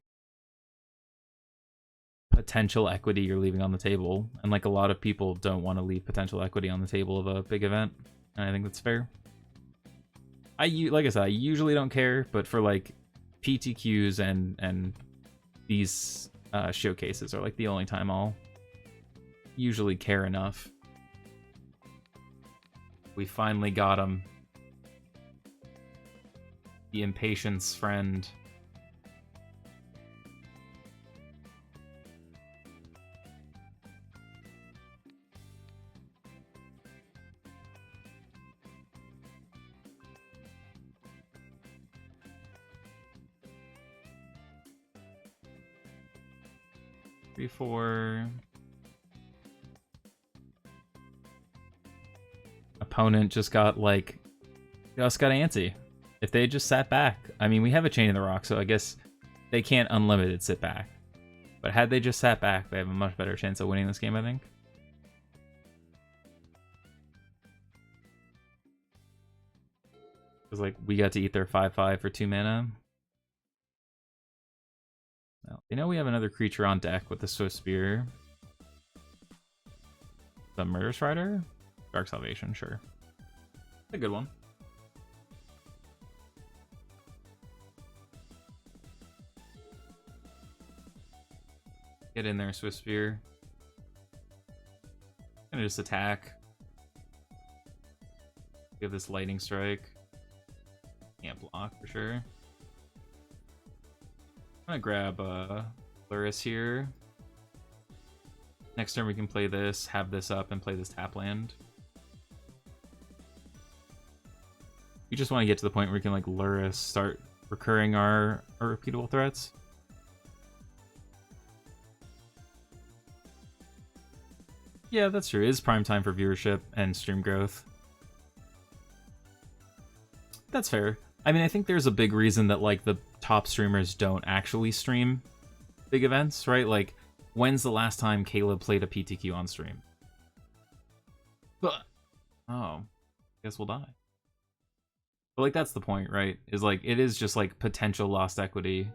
potential equity you're leaving on the table. And like a lot of people don't want to leave potential equity on the table of a big event. And I think that's fair. Like I said, I usually don't care, but for like PTQs and these showcases are like the only time I'll usually care enough. We finally got him. The impatience friend. Before opponent just got antsy. If they just sat back, I mean, we have a Chain in the Rock, so I guess they can't unlimited sit back. But had they just sat back, they have a much better chance of winning this game, I think. Because like we got to eat their 5/5 for 2 mana. Well, they know we have another creature on deck with the Swift Spear. The Murder Strider? Dark Salvation, sure. A good one. Get in there, Swift Spear. Gonna just attack. Give this Lightning Strike. Can't block for sure. I'm gonna grab Lurrus here. Next turn we can play this, have this up, and play this tap land. We just want to get to the point where we can like Lurrus, start recurring our repeatable threats. Yeah, that's true. It is prime time for viewership and stream growth. That's fair. I mean, I think there's a big reason that like the top streamers don't actually stream big events, right? Like, when's the last time Caleb played a PTQ on stream? But oh, guess we'll die. But like that's the point, right? Is like it is just like potential lost equity.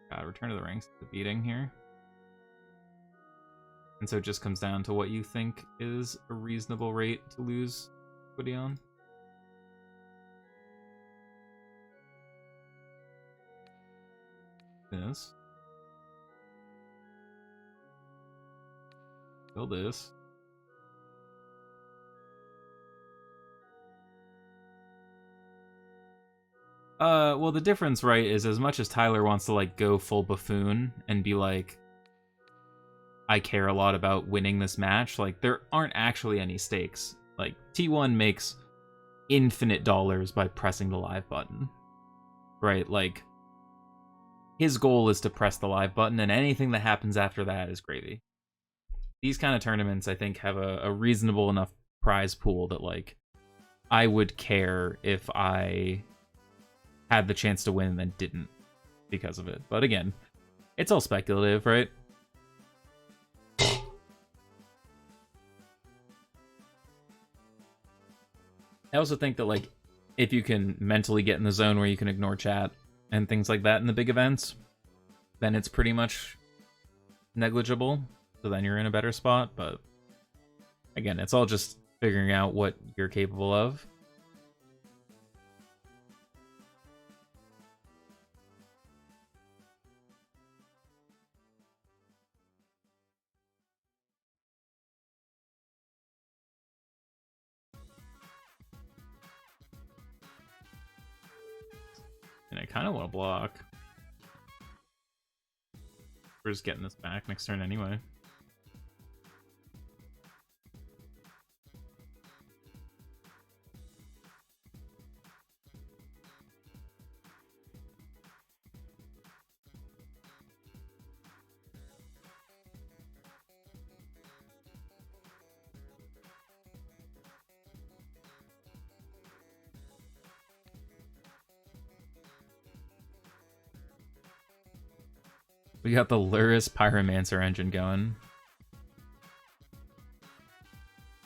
God, Return to the Ranks, the beating here. And so it just comes down to what you think is a reasonable rate to lose equity on. This. Kill this. Well, the difference, right, is as much as Tyler wants to, like, go full buffoon and be like, I care a lot about winning this match, like, there aren't actually any stakes. Like, T1 makes infinite dollars by pressing the live button, right? Like, his goal is to press the live button, and anything that happens after that is gravy. These kind of tournaments, I think, have a reasonable enough prize pool that, like, I would care if I had the chance to win and then didn't because of it. But again, it's all speculative, right? I also think that, like, if you can mentally get in the zone where you can ignore chat and things like that in the big events, then it's pretty much negligible. So then you're in a better spot. But again, it's all just figuring out what you're capable of. And I kind of want to block. We're just getting this back next turn anyway. We got the Lurrus Pyromancer engine going.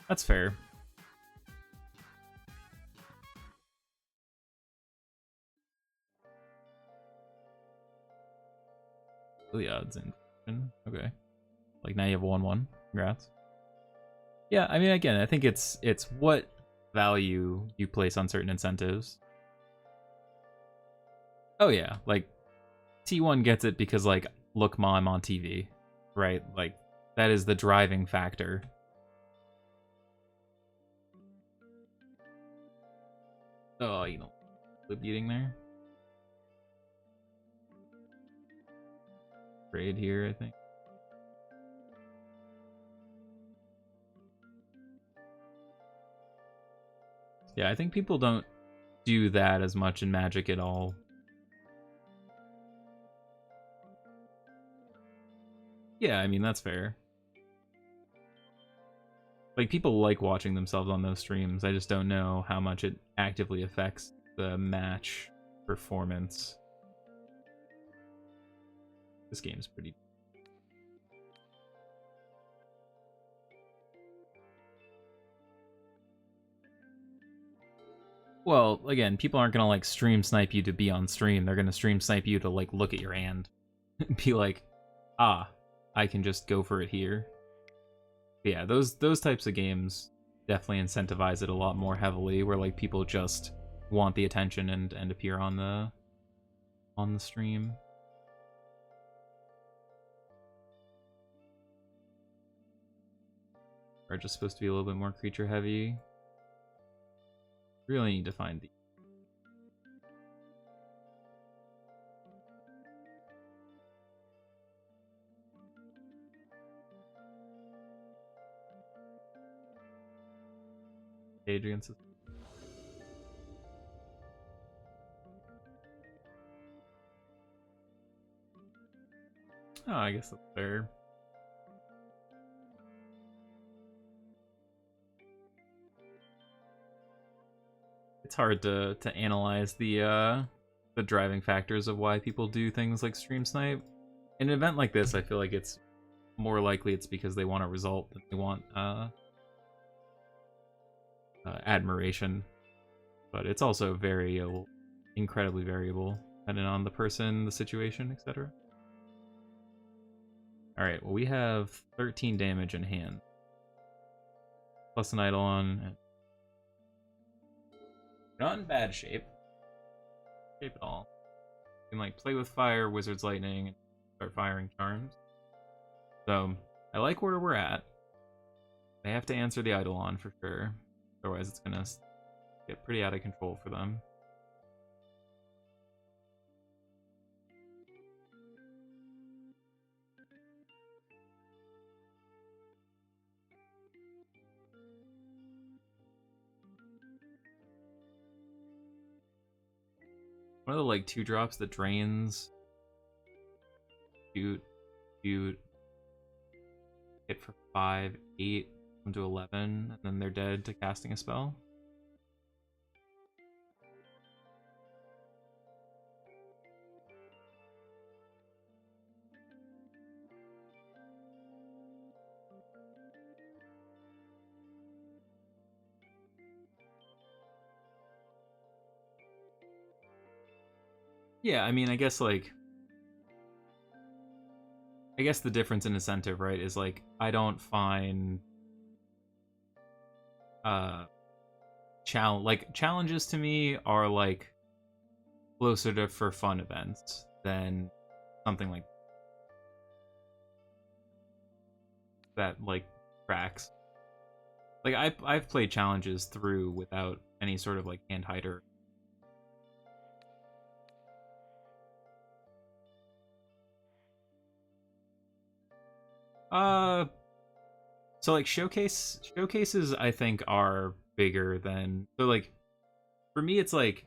That's fair. Iliad's in. Okay. Like now you have 1-1. Congrats. Yeah, I mean, again, I think it's what value you place on certain incentives. Oh yeah, like T1 gets it because like, look, Ma, I'm on TV, right? Like that is the driving factor. Oh, you know, lip eating there. Trade here, I think. Yeah, I think people don't do that as much in Magic at all. Yeah, I mean, that's fair. Like, people like watching themselves on those streams. I just don't know how much it actively affects the match performance. This game's pretty... Well, again, people aren't gonna, like, stream snipe you to be on stream. They're gonna stream snipe you to, like, look at your hand. Be like, ah, I can just go for it here. Yeah, those types of games definitely incentivize it a lot more heavily, where like people just want the attention and appear on the stream. Are just supposed to be a little bit more creature heavy. Really need to find the... Page against it. Oh, I guess that's fair. It's hard to analyze the driving factors of why people do things like stream snipe. In an event like this, I feel like it's more likely it's because they want a result than they want admiration. But it's also very incredibly variable, depending on the person, the situation, etc. Alright, well, we have 13 damage in hand. Plus an Eidolon. Not in bad shape. Shape at all. You can like play with fire, Wizard's Lightning, and start firing charms. So, I like where we're at. They have to answer the Eidolon for sure. Otherwise it's gonna get pretty out of control for them. One of the like 2-drops that drains. Shoot. Hit for 5, 8, come to 11, and then they're dead to casting a spell. Yeah, I mean, I guess the difference in incentive, right, is like I don't find challenges to me are like closer to for fun events than something like that like tracks. Like I've played challenges through without any sort of like hand hider. So like showcases I think are bigger than, so like for me it's like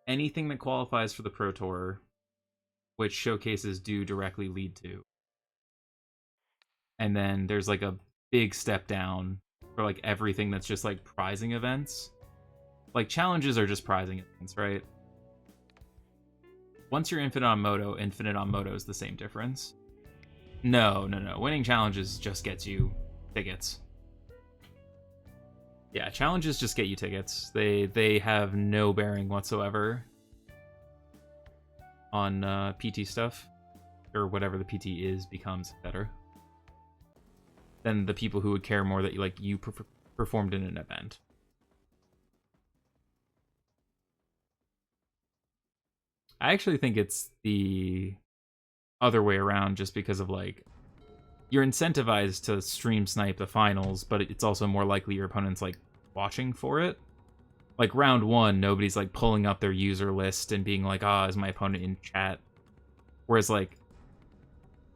anything that qualifies for the Pro Tour, which showcases do directly lead to. And then there's like a big step down for like everything that's just like prizing events. Like challenges are just prizing events, right? Once you're infinite on Moto is the same difference. No. Winning challenges just gets you tickets. Yeah, challenges just get you tickets. They have no bearing whatsoever on PT stuff. or whatever the PT is becomes better than the people who would care more that you performed in an event. I actually think it's the other way around, just because of like you're incentivized to stream snipe the finals, but it's also more likely your opponent's like watching for it. Like round 1, nobody's like pulling up their user list and being like, is my opponent in chat? Whereas like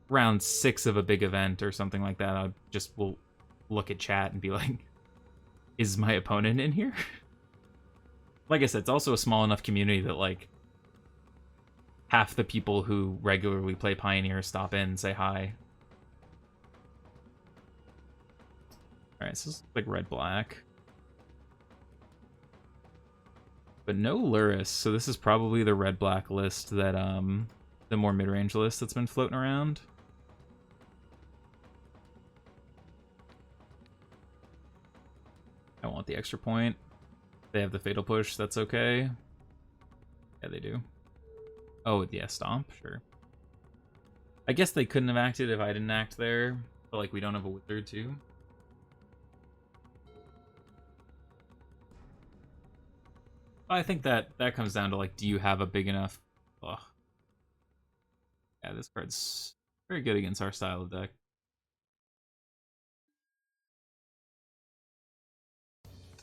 round 6 of a big event or something like that, I just will look at chat and be like, is my opponent in here? Like I said, it's also a small enough community that like half the people who regularly play Pioneer stop in and say hi. Alright, so this is like red-black. But no Lurrus, so this is probably the red-black list that, the more mid-range list that's been floating around. I want the extra point. They have the fatal push, that's okay. Yeah, they do. Oh, yeah, stomp, sure. I guess they couldn't have acted if I didn't act there, but like we don't have a wizard too. I think that comes down to like, do you have a big enough... Ugh. Yeah, this card's very good against our style of deck.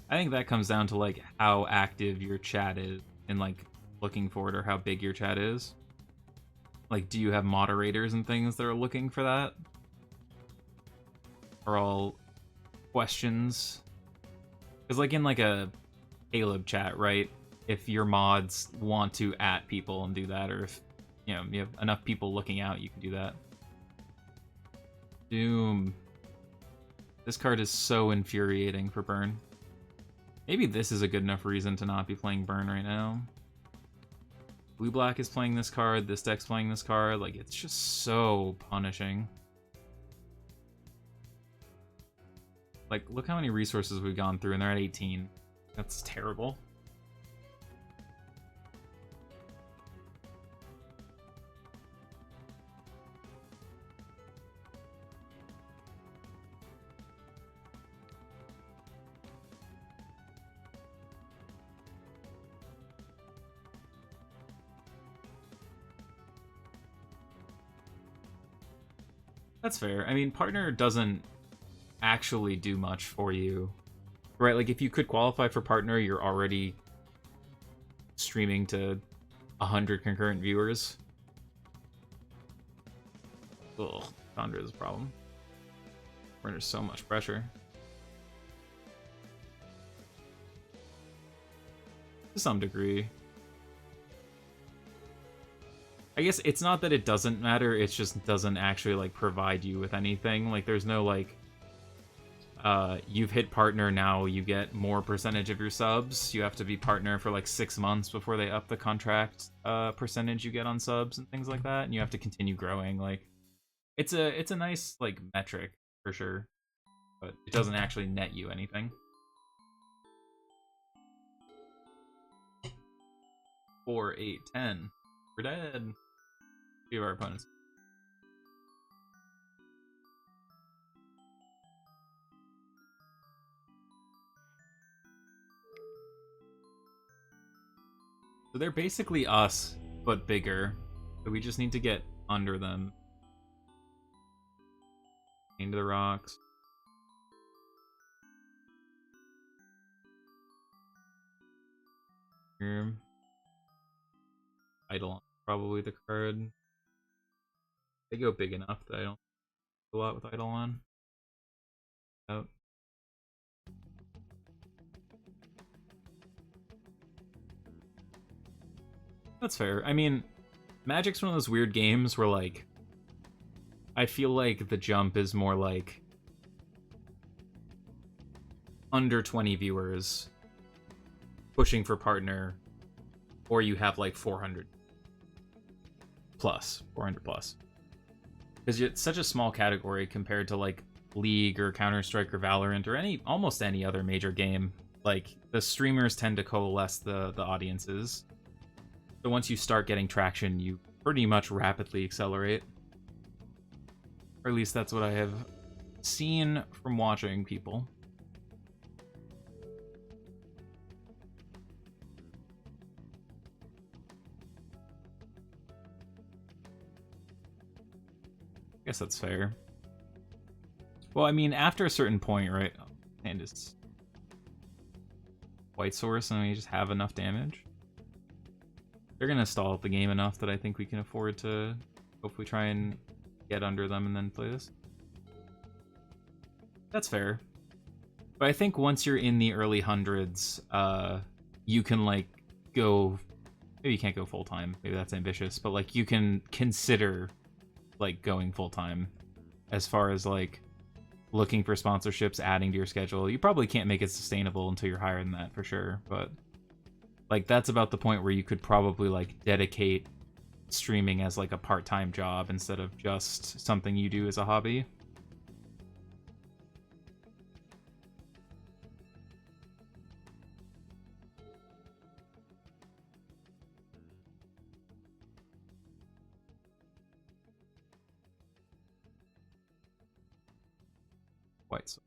I think that comes down to like how active your chat is in like looking for it, or how big your chat is. Like, do you have moderators and things that are looking for that? Are all questions? Because like in like a Caleb chat, right? If your mods want to @ people and do that, or if you have enough people looking out, you can do that. Doom. This card is so infuriating for burn. Maybe this is a good enough reason to not be playing burn right now. Blue-black is playing this card, this deck's playing this card, like it's just so punishing. Like, look how many resources we've gone through, and they're at 18. That's terrible. That's fair. I mean, partner doesn't actually do much for you. Right, like if you could qualify for partner, you're already streaming to 100 concurrent viewers. Ugh, Chandra is a problem. We're under so much pressure. To some degree. I guess it's not that it doesn't matter, it just doesn't actually like provide you with anything. Like there's no like you've hit partner, now you get more percentage of your subs. You have to be partner for like 6 months before they up the contract percentage you get on subs and things like that, and you have to continue growing. Like it's a nice like metric for sure, but it doesn't actually net you anything. 4, 8, 10. We're dead. Few of our opponents. So they're basically us, but bigger. So we just need to get under them. Into the rocks. Here. Idle, probably the card. They go big enough that I don't do a lot with Idle on. Oh. That's fair. I mean, Magic's one of those weird games where, like, I feel like the jump is more like under 20 viewers pushing for partner, or you have like 400 plus. Because it's such a small category compared to like League or Counter-Strike or Valorant or almost any other major game. Like, the streamers tend to coalesce the audiences. So once you start getting traction, you pretty much rapidly accelerate. Or at least that's what I have seen from watching people. I guess that's fair. Well, I mean, after a certain point, right? And it's white source, and we just have enough damage. They're gonna stall up the game enough that I think we can afford to hopefully try and get under them and then play this. That's fair. But I think once you're in the early hundreds, you can like go. Maybe you can't go full time. Maybe that's ambitious, but like you can consider like going full time as far as like looking for sponsorships, adding to your schedule. You probably can't make it sustainable until you're higher than that for sure, but like that's about the point where you could probably like dedicate streaming as like a part-time job instead of just something you do as a hobby. White source.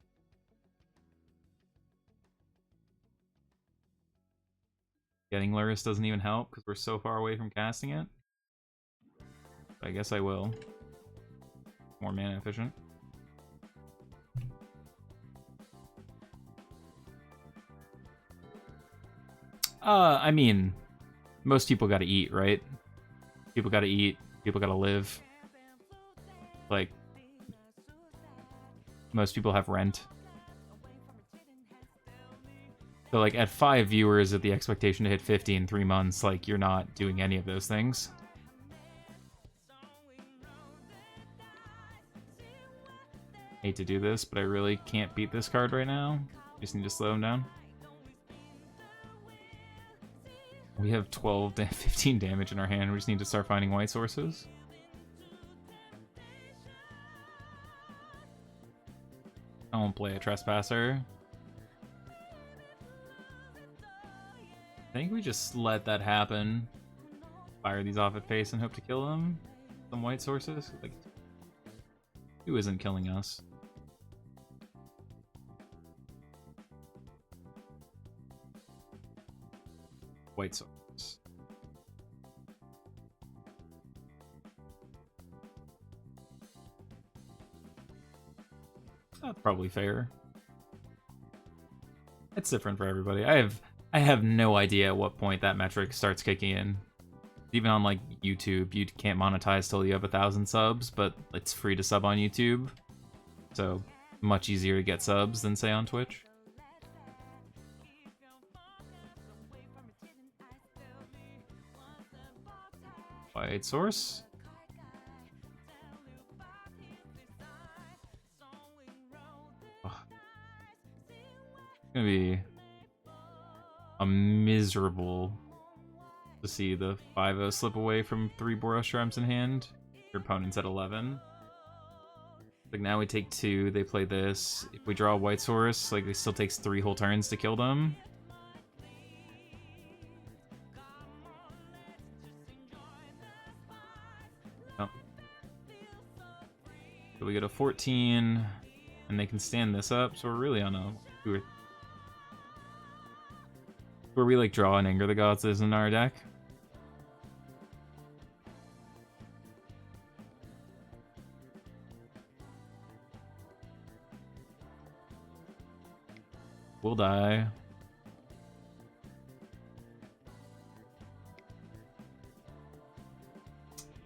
Getting Lurrus doesn't even help because we're so far away from casting it. But I guess I will. More mana efficient. I mean, most people gotta eat, right? People gotta eat, people gotta live. Like, most people have rent. So like at 5 viewers at the expectation to hit 50 in 3 months, like you're not doing any of those things. Hate to do this, but I really can't beat this card right now. Just need to slow him down. We have 12 to 15 damage in our hand. We just need to start finding white sources. I won't play a Trespasser. I think we just let that happen. Fire these off at face and hope to kill them. Some white sources. Like, who isn't killing us? White source. That's probably fair. It's different for everybody. I have no idea at what point that metric starts kicking in. Even on like YouTube, you can't monetize till you have 1,000 subs, but it's free to sub on YouTube. So much easier to get subs than say on Twitch. White source. Oh. It's gonna be miserable to see the 5-0 slip away from 3 Boros Shrines in hand. Your opponent's at 11. Like now we take 2, they play this. If we draw a white source, like it still takes 3 whole turns to kill them. Oh. So we get a 14, and they can stand this up, so we're really on a 2 or where we like draw and anger the gods is in our deck. We'll die.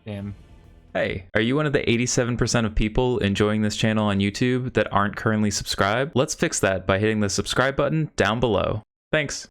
Damn. Hey, are you one of the 87% of people enjoying this channel on YouTube that aren't currently subscribed? Let's fix that by hitting the subscribe button down below. Thanks.